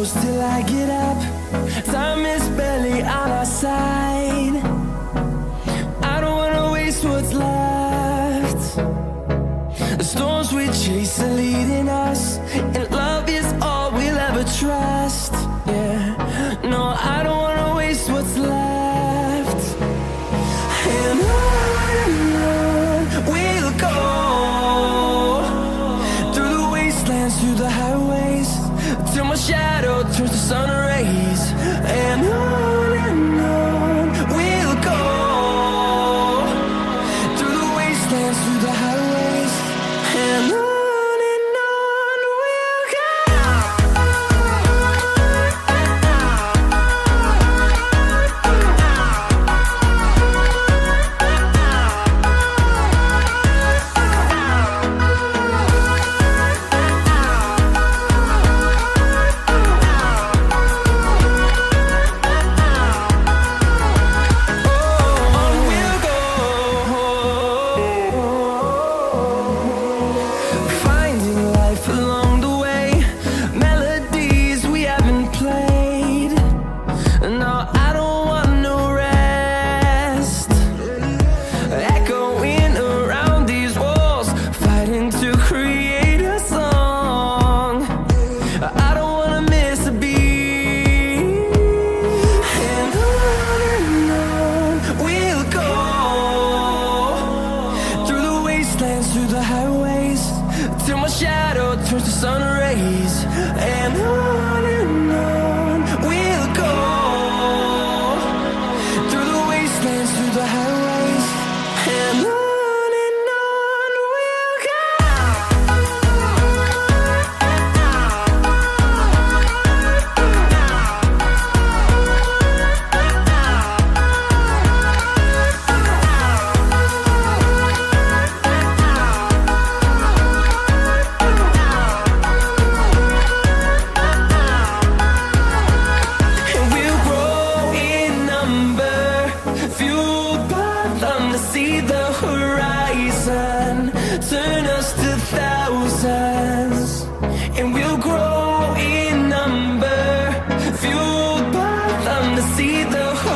close till I get up. Time is barely on our side. I don't wanna waste what's left. The storms we chase are leading us, and love is all we'll ever trust. Yeah, no, I don't wanna waste what's left. And on we'll go, through the wastelands, through the highways, till my shadow turns to sun rays. And on we'll go, through the wastelands, through the highways, and on we'll go. Through the highways, till my shadow turns to sun rays. And on we'll go, through the wastelands, through the highways, and on we'll go. See the horizon, turn us to thousands, and we'll grow in number, fueled by them to see the horizon.